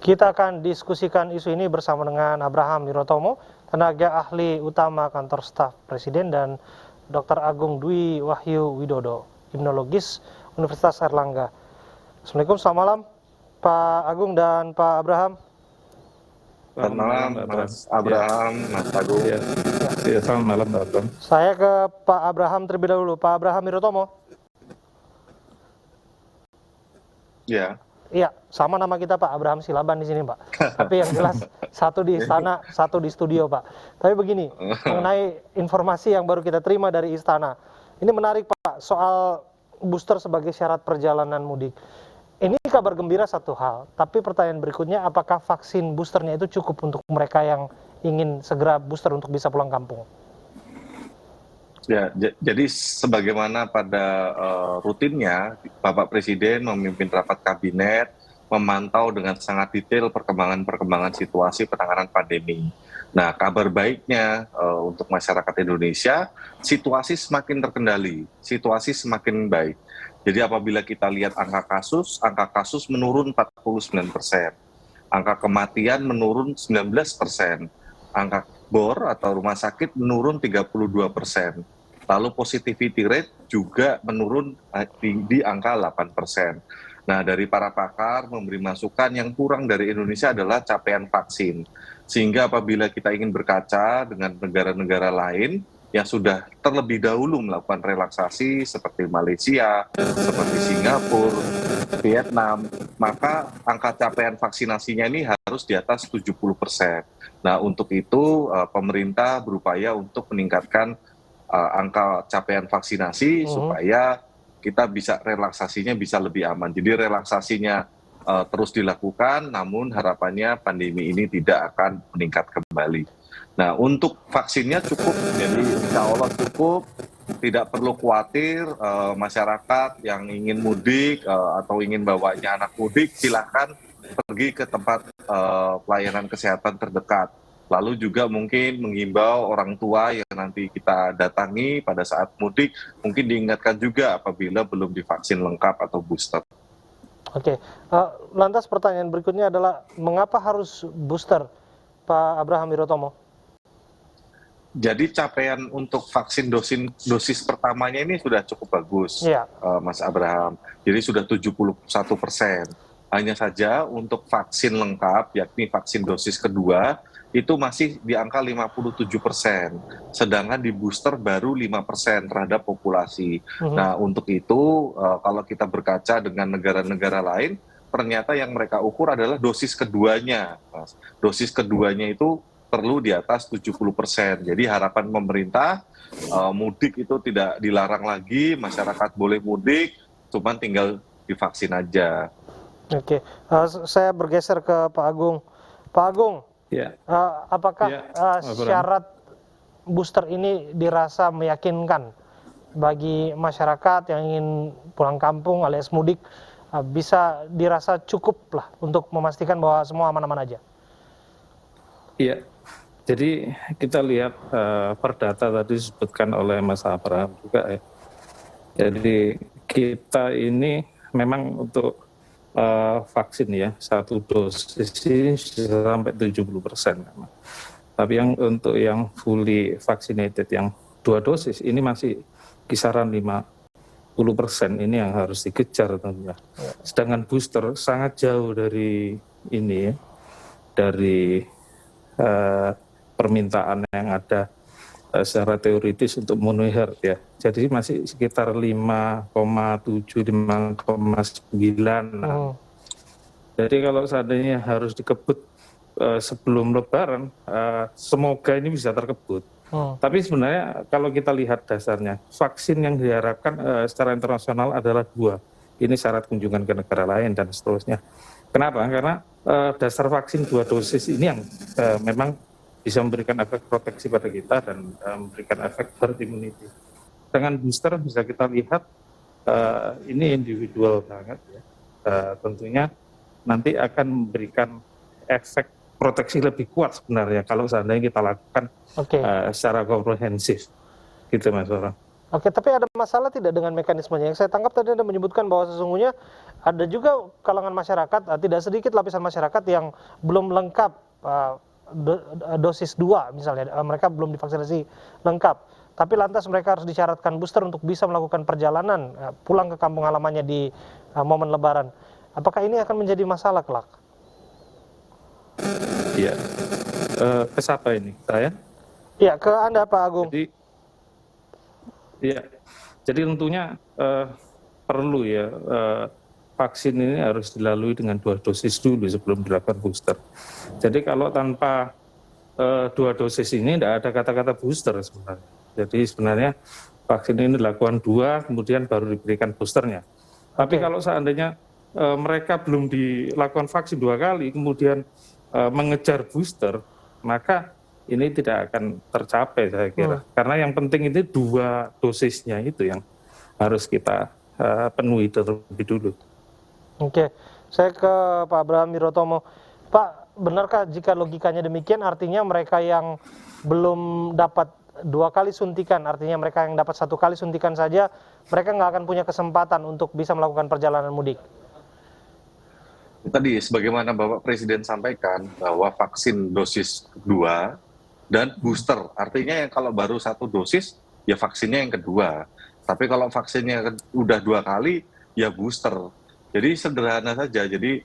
Kita akan diskusikan isu ini bersama dengan Abraham Wirotomo, tenaga ahli utama kantor staf Presiden, dan Dr. Agung Dwi Wahyu Widodo, Imunologis Universitas Airlangga. Assalamualaikum, selamat malam Pak Agung dan Pak Abraham. Selamat malam Mas Abraham, Mas Agung. Ya, selamat malam Pak Abraham. Saya ke Pak Abraham terlebih dahulu. Pak Abraham Wirotomo. Ya. Iya, sama nama kita Pak, Abraham Silaban di sini Pak. Tapi yang jelas satu di istana, satu di studio Pak. Tapi begini, mengenai informasi yang baru kita terima dari istana. Ini menarik Pak, soal booster sebagai syarat perjalanan mudik. Ini kabar gembira satu hal, tapi pertanyaan berikutnya, apakah vaksin boosternya itu cukup untuk mereka yang ingin segera booster untuk bisa pulang kampung? Ya, jadi sebagaimana pada rutinnya, Bapak Presiden memimpin rapat kabinet, memantau dengan sangat detail perkembangan situasi penanganan pandemi. Nah, kabar baiknya untuk masyarakat Indonesia, situasi semakin terkendali, situasi semakin baik. Jadi apabila kita lihat angka kasus menurun 49%, angka kematian menurun 19%, angka bor atau rumah sakit menurun 32%. Lalu positivity rate juga menurun di angka 8%. Nah, dari para pakar memberi masukan yang kurang dari Indonesia adalah capaian vaksin. Sehingga apabila kita ingin berkaca dengan negara-negara lain yang sudah terlebih dahulu melakukan relaksasi seperti Malaysia, seperti Singapura, Vietnam, maka angka capaian vaksinasinya ini harus di atas 70%. Nah, untuk itu pemerintah berupaya untuk meningkatkan angka capaian vaksinasi supaya kita bisa relaksasinya bisa lebih aman. Jadi relaksasinya terus dilakukan, namun harapannya pandemi ini tidak akan meningkat kembali. Nah, untuk vaksinnya cukup, jadi insya Allah cukup, tidak perlu khawatir. Masyarakat yang ingin mudik atau ingin bawanya anak mudik, silahkan pergi ke tempat pelayanan kesehatan terdekat. Lalu juga mungkin menghimbau orang tua yang nanti kita datangi pada saat mudik, mungkin diingatkan juga apabila belum divaksin lengkap atau booster. Oke, lantas pertanyaan berikutnya adalah mengapa harus booster, Pak Abraham Wirotomo? Jadi capaian untuk vaksin dosis pertamanya ini sudah cukup bagus, ya. Mas Abraham. Jadi sudah 71%. Hanya saja untuk vaksin lengkap, yakni vaksin dosis kedua, itu masih di angka 57%, sedangkan di booster baru 5% terhadap populasi. Nah, untuk itu kalau kita berkaca dengan negara-negara lain, ternyata yang mereka ukur adalah dosis keduanya. Dosis keduanya itu perlu di atas 70%. Jadi harapan pemerintah mudik itu tidak dilarang lagi, masyarakat boleh mudik, cuman tinggal divaksin aja. Oke, saya bergeser ke Pak Agung. Pak Agung, ya. Apakah syarat booster ini dirasa meyakinkan bagi masyarakat yang ingin pulang kampung alias mudik, bisa dirasa cukup lah untuk memastikan bahwa semua aman-aman aja? Iya, jadi kita lihat perdata tadi disebutkan oleh Mas Abraham juga ya. Jadi kita ini memang untuk vaksin ya, satu dosis ini sampai 70%. Tapi yang untuk yang fully vaccinated, yang 2 dosis ini masih kisaran 50%, ini yang harus dikejar tentunya. Sedangkan booster sangat jauh dari ini ya, dari permintaan yang ada secara teoritis untuk memenuhi herd ya. Jadi masih sekitar 5,7, 5,9. Jadi kalau seandainya harus dikebut sebelum Lebaran, semoga ini bisa terkebut. Tapi sebenarnya kalau kita lihat dasarnya, vaksin yang diharapkan secara internasional adalah 2. Ini syarat kunjungan ke negara lain dan seterusnya. Kenapa? Karena dasar vaksin 2 dosis ini yang memang bisa memberikan efek proteksi pada kita dan memberikan efek herd immunity. Dengan booster bisa kita lihat ini individual banget ya. Tentunya nanti akan memberikan efek proteksi lebih kuat sebenarnya kalau seandainya kita lakukan secara komprehensif, gitu Mas Orang. Oke, tapi ada masalah tidak dengan mekanismenya? Yang saya tangkap tadi Anda menyebutkan bahwa sesungguhnya ada juga kalangan masyarakat, tidak sedikit lapisan masyarakat yang belum lengkap dosis 2 misalnya, mereka belum divaksinasi lengkap. Tapi lantas mereka harus disyaratkan booster untuk bisa melakukan perjalanan pulang ke kampung halamannya di momen Lebaran. Apakah ini akan menjadi masalah kelak? Iya. Ke siapa ini? Saya? Iya, ke Anda Pak Agung. Jadi tentunya perlu ya vaksin ini harus dilalui dengan 2 dosis dulu sebelum dilakukan booster. Jadi kalau tanpa 2 dosis ini tidak ada kata-kata booster sebenarnya. Jadi sebenarnya vaksin ini dilakukan 2, kemudian baru diberikan boosternya. Tapi kalau seandainya mereka belum dilakukan vaksin 2 kali, kemudian mengejar booster, maka ini tidak akan tercapai saya kira. Karena yang penting itu 2 dosisnya itu yang harus kita penuhi terlebih dulu. Oke, saya ke Pak Abraham Wirotomo. Pak, benarkah jika logikanya demikian artinya mereka yang belum dapat 2 kali suntikan, artinya mereka yang dapat 1 kali suntikan saja, mereka nggak akan punya kesempatan untuk bisa melakukan perjalanan mudik? Tadi sebagaimana Bapak Presiden sampaikan bahwa vaksin dosis 2 dan booster, artinya yang kalau baru 1 dosis ya vaksinnya yang kedua, tapi kalau vaksinnya udah 2 kali ya booster. Jadi sederhana saja, jadi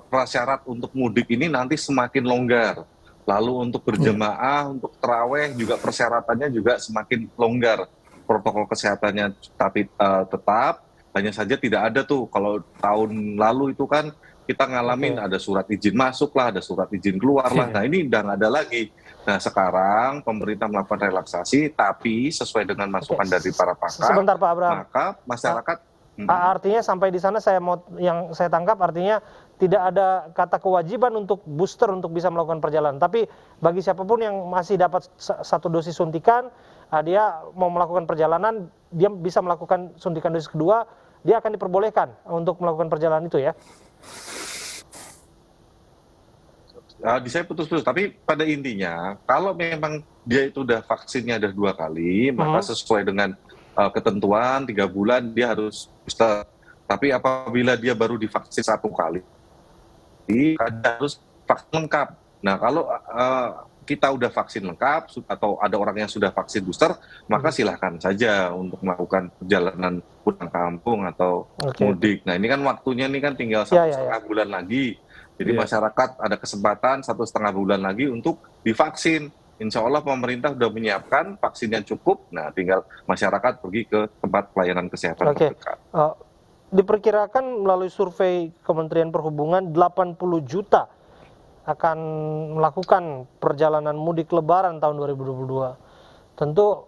prasyarat untuk mudik ini nanti semakin longgar, lalu untuk berjemaah, untuk taraweh juga persyaratannya juga semakin longgar, protokol kesehatannya tapi tetap, hanya saja tidak ada tuh kalau tahun lalu itu kan kita ngalamin ada surat izin masuk lah, ada surat izin keluar lah. Nah ini udah nggak ada lagi. Nah sekarang pemerintah melakukan relaksasi, tapi sesuai dengan masukan dari para pakar. Sebentar Pak Abraham. Maka masyarakat. Artinya sampai di sana yang saya tangkap artinya tidak ada kata kewajiban untuk booster untuk bisa melakukan perjalanan. Tapi bagi siapapun yang masih dapat 1 dosis suntikan, dia mau melakukan perjalanan, dia bisa melakukan suntikan dosis kedua, dia akan diperbolehkan untuk melakukan perjalanan itu ya. Saya putus-putus, tapi pada intinya kalau memang dia itu udah vaksinnya ada 2 kali, maka sesuai dengan ketentuan 3 bulan dia harus booster. Tapi apabila dia baru divaksin 1 kali, dia harus vaksin lengkap. Nah kalau kita udah vaksin lengkap atau ada orang yang sudah vaksin booster, maka silahkan saja untuk melakukan perjalanan pulang kampung atau mudik. Nah ini kan waktunya ini kan tinggal 1,5 bulan lagi. Jadi masyarakat ada kesempatan 1,5 bulan lagi untuk divaksin. Insya Allah pemerintah sudah menyiapkan vaksinnya cukup. Nah tinggal masyarakat pergi ke tempat pelayanan kesehatan terdekat. Diperkirakan melalui survei Kementerian Perhubungan 80 juta akan melakukan perjalanan mudik Lebaran tahun 2022. Tentu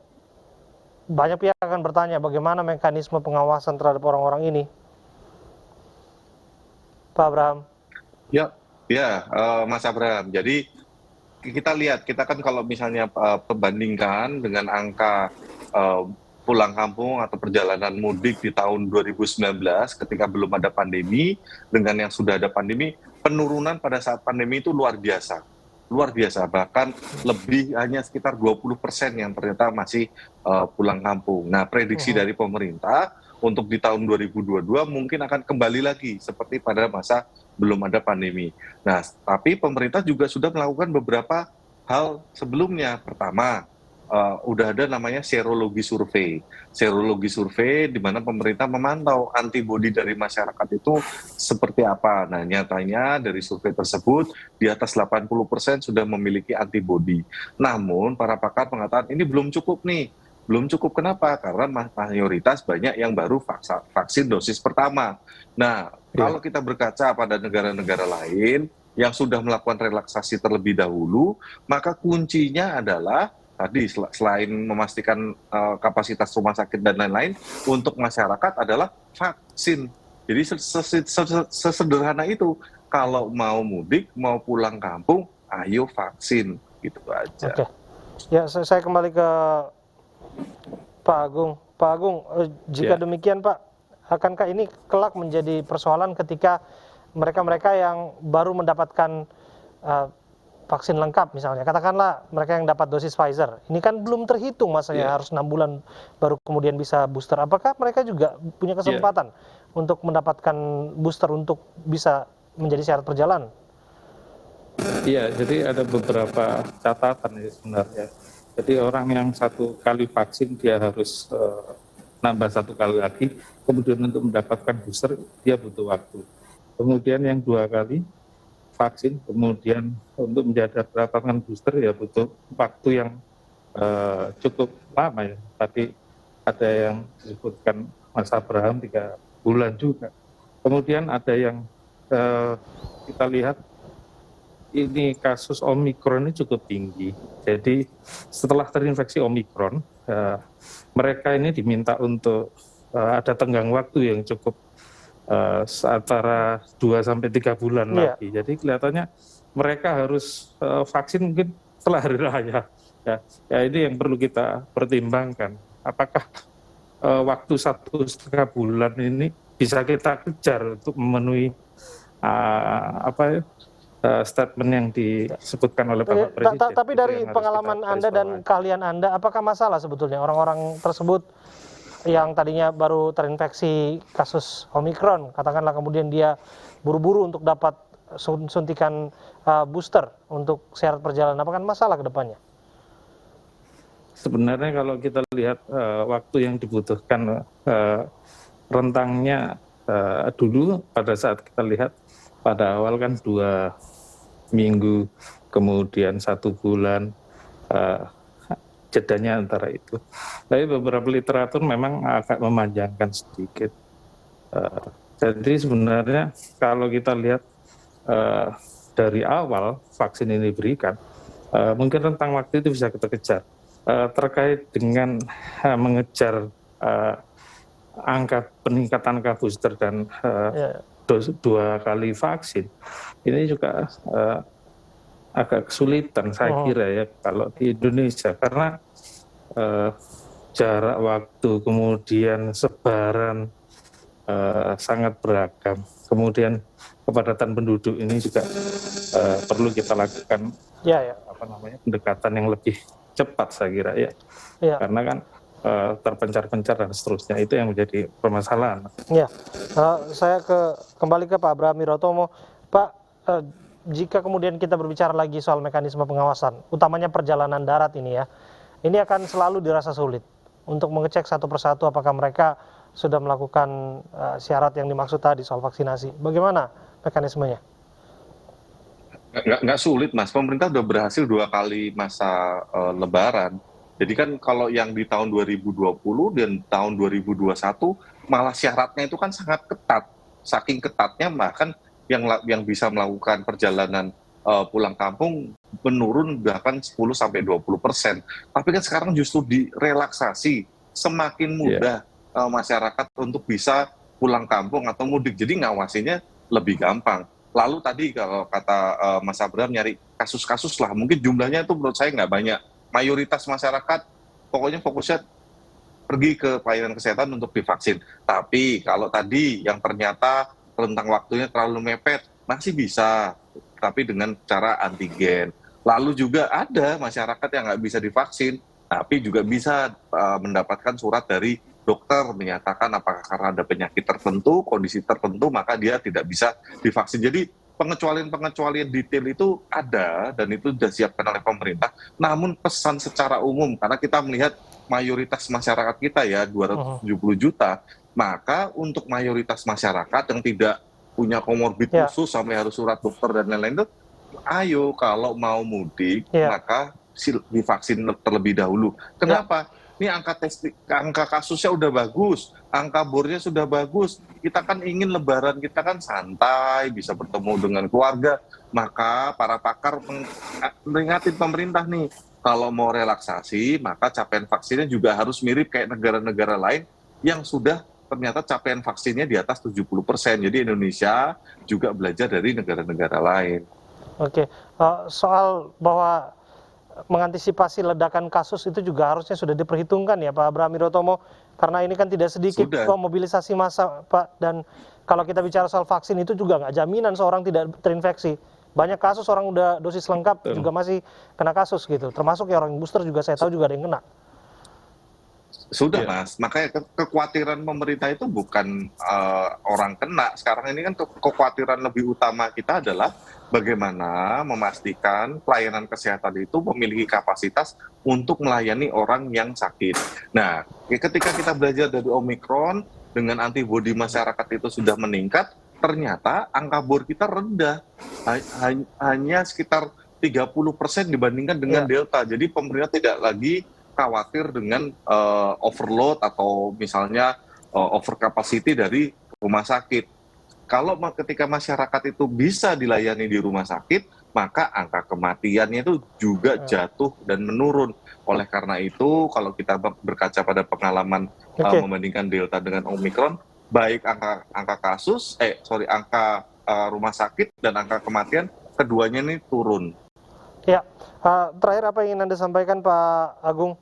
banyak pihak akan bertanya bagaimana mekanisme pengawasan terhadap orang-orang ini. Pak Abraham. Ya, Mas Abraham. Jadi kita lihat, kita kan kalau misalnya perbandingkan dengan angka pulang kampung atau perjalanan mudik di tahun 2019 ketika belum ada pandemi dengan yang sudah ada pandemi, penurunan pada saat pandemi itu luar biasa, bahkan lebih hanya sekitar 20% yang ternyata masih pulang kampung. Nah, prediksi dari pemerintah untuk di tahun 2022 mungkin akan kembali lagi seperti pada masa belum ada pandemi. Nah, tapi pemerintah juga sudah melakukan beberapa hal sebelumnya. Pertama, udah ada namanya serologi survei. Serologi survei di mana pemerintah memantau antibodi dari masyarakat itu seperti apa. Nah, nyatanya dari survei tersebut di atas 80% sudah memiliki antibodi. Namun, para pakar mengatakan ini belum cukup nih. Belum cukup kenapa? Karena mayoritas banyak yang baru vaksin dosis pertama. Nah, kalau kita berkaca pada negara-negara lain yang sudah melakukan relaksasi terlebih dahulu, maka kuncinya adalah tadi selain memastikan kapasitas rumah sakit dan lain-lain, untuk masyarakat adalah vaksin. Jadi sesederhana itu, kalau mau mudik, mau pulang kampung, ayo vaksin, gitu aja. Ya, saya kembali ke Pak Agung. Pak Agung, jika demikian Pak, akankah ini kelak menjadi persoalan ketika mereka-mereka yang baru mendapatkan vaksin lengkap misalnya, katakanlah mereka yang dapat dosis Pfizer, ini kan belum terhitung masanya harus 6 bulan baru kemudian bisa booster. Apakah mereka juga punya kesempatan untuk mendapatkan booster untuk bisa menjadi syarat perjalanan? Iya, jadi ada beberapa catatan ya sebenarnya. Jadi orang yang 1 kali vaksin dia harus nambah 1 kali lagi, kemudian untuk mendapatkan booster dia butuh waktu. Kemudian yang 2 kali vaksin, kemudian untuk mendapatkan booster ya butuh waktu yang cukup lama ya. Tadi ada yang disebutkan Mas Abraham 3 bulan juga. Kemudian ada yang kita lihat ini kasus Omikron ini cukup tinggi. Jadi setelah terinfeksi Omikron, mereka ini diminta untuk ada tenggang waktu yang cukup antara 2 sampai 3 bulan lagi. Jadi kelihatannya mereka harus vaksin mungkin setelah hari raya. Ya ini yang perlu kita pertimbangkan. Apakah waktu 1,5 bulan ini bisa kita kejar untuk memenuhi statement yang disebutkan oleh Bapak Presiden. Tapi dari pengalaman Anda dan keahlian Anda, apakah masalah sebetulnya orang-orang tersebut yang tadinya baru terinfeksi kasus Omikron, katakanlah kemudian dia buru-buru untuk dapat suntikan booster untuk syarat perjalanan, apakah masalah ke depannya? Sebenarnya kalau kita lihat waktu yang dibutuhkan rentangnya dulu pada saat kita lihat pada awal kan 2 minggu, kemudian 1 bulan, jedanya antara itu. Tapi beberapa literatur memang agak memanjangkan sedikit. Jadi sebenarnya kalau kita lihat dari awal vaksin ini diberikan, mungkin rentang waktu itu bisa kita kejar. Terkait dengan mengejar peningkatan angka booster dan 2 kali vaksin, ini juga agak kesulitan saya kira ya kalau di Indonesia, karena jarak waktu, kemudian sebaran sangat beragam, kemudian kepadatan penduduk ini juga perlu kita lakukan pendekatan yang lebih cepat saya kira ya. Karena kan terpencar-pencar dan seterusnya, itu yang menjadi permasalahan. Ya, saya kembali ke Pak Abraham Wirotomo. Pak, jika kemudian kita berbicara lagi soal mekanisme pengawasan, utamanya perjalanan darat ini ya, ini akan selalu dirasa sulit untuk mengecek satu persatu apakah mereka sudah melakukan syarat yang dimaksud tadi soal vaksinasi. Bagaimana mekanismenya? Nggak sulit, Mas. Pemerintah sudah berhasil 2 kali masa Lebaran. Jadi kan kalau yang di tahun 2020 dan tahun 2021 malah syaratnya itu kan sangat ketat. Saking ketatnya bahkan yang bisa melakukan perjalanan pulang kampung menurun bahkan 10-20%. Tapi kan sekarang justru direlaksasi, semakin mudah masyarakat untuk bisa pulang kampung atau mudik. Jadi ngawasinya lebih gampang. Lalu tadi kalau kata Mas Abraham nyari kasus-kasus lah, mungkin jumlahnya itu menurut saya nggak banyak. Mayoritas masyarakat pokoknya fokusnya pergi ke pelayanan kesehatan untuk divaksin. Tapi kalau tadi yang ternyata rentang waktunya terlalu mepet, masih bisa, tapi dengan cara antigen. Lalu juga ada masyarakat yang nggak bisa divaksin, tapi juga bisa mendapatkan surat dari dokter menyatakan apakah karena ada penyakit tertentu, kondisi tertentu, maka dia tidak bisa divaksin. Jadi pengecualian detail itu ada dan itu sudah disiapkan oleh pemerintah. Namun pesan secara umum, karena kita melihat mayoritas masyarakat kita ya 270 juta, maka untuk mayoritas masyarakat yang tidak punya komorbid khusus sampai harus surat dokter dan lain-lain itu, ayo kalau mau mudik maka divaksin terlebih dahulu. Kenapa? Ini angka kasusnya udah bagus, angka bornya sudah bagus. Kita kan ingin Lebaran kita kan santai, bisa bertemu dengan keluarga. Maka para pakar meringatin pemerintah nih, kalau mau relaksasi, maka capaian vaksinnya juga harus mirip kayak negara-negara lain yang sudah ternyata capaian vaksinnya di atas 70%. Jadi Indonesia juga belajar dari negara-negara lain. Oke, soal bahwa mengantisipasi ledakan kasus itu juga harusnya sudah diperhitungkan ya Pak Abraham Wirotomo, karena ini kan tidak sedikit mobilisasi massa Pak, dan kalau kita bicara soal vaksin itu juga nggak jaminan seorang tidak terinfeksi. banyak kasus orang udah dosis lengkap juga masih kena kasus gitu. Termasuk ya orang booster juga saya tahu juga ada yang kena. Sudah Mas, makanya kekhawatiran pemerintah itu bukan orang kena. Sekarang ini kan kekhawatiran lebih utama kita adalah bagaimana memastikan pelayanan kesehatan itu memiliki kapasitas untuk melayani orang yang sakit. Nah, ketika kita belajar dari Omikron, dengan antibodi masyarakat itu sudah meningkat, ternyata angka bor kita rendah, hanya sekitar 30% dibandingkan dengan Delta. Jadi pemerintah tidak lagi khawatir dengan overload atau misalnya over capacity dari rumah sakit. Kalau ketika masyarakat itu bisa dilayani di rumah sakit, maka angka kematiannya itu juga jatuh dan menurun. Oleh karena itu, kalau kita berkaca pada pengalaman membandingkan Delta dengan Omikron, baik angka rumah sakit dan angka kematian, keduanya ini turun. Ya, terakhir apa yang ingin Anda sampaikan Pak Agung?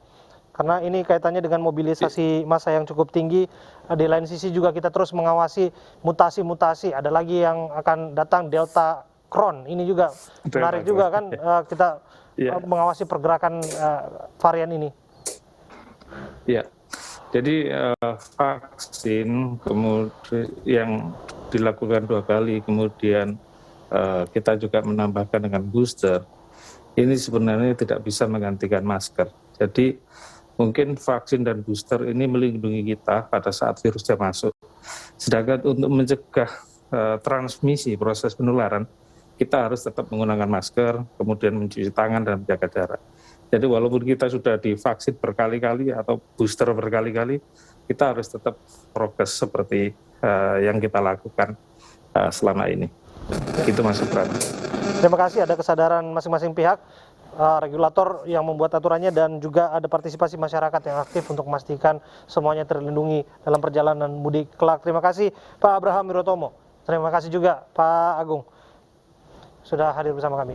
Karena ini kaitannya dengan mobilisasi massa yang cukup tinggi. Di lain sisi juga kita terus mengawasi mutasi-mutasi. Ada lagi yang akan datang Delta Cron. Ini juga menarik juga kan kita mengawasi pergerakan varian ini. Ya, jadi vaksin kemudian yang dilakukan 2 kali, kemudian kita juga menambahkan dengan booster. Ini sebenarnya tidak bisa menggantikan masker. Jadi mungkin vaksin dan booster ini melindungi kita pada saat virusnya masuk. Sedangkan untuk mencegah transmisi proses penularan, kita harus tetap menggunakan masker, kemudian mencuci tangan dan menjaga jarak. Jadi walaupun kita sudah divaksin berkali-kali atau booster berkali-kali, kita harus tetap prokes seperti yang kita lakukan selama ini. Itu Mas Subran. Terima kasih, ada kesadaran masing-masing pihak, regulator yang membuat aturannya dan juga ada partisipasi masyarakat yang aktif untuk memastikan semuanya terlindungi dalam perjalanan mudik kelak. Terima kasih Pak Abraham Wirotomo. Terima kasih juga Pak Agung sudah hadir bersama kami.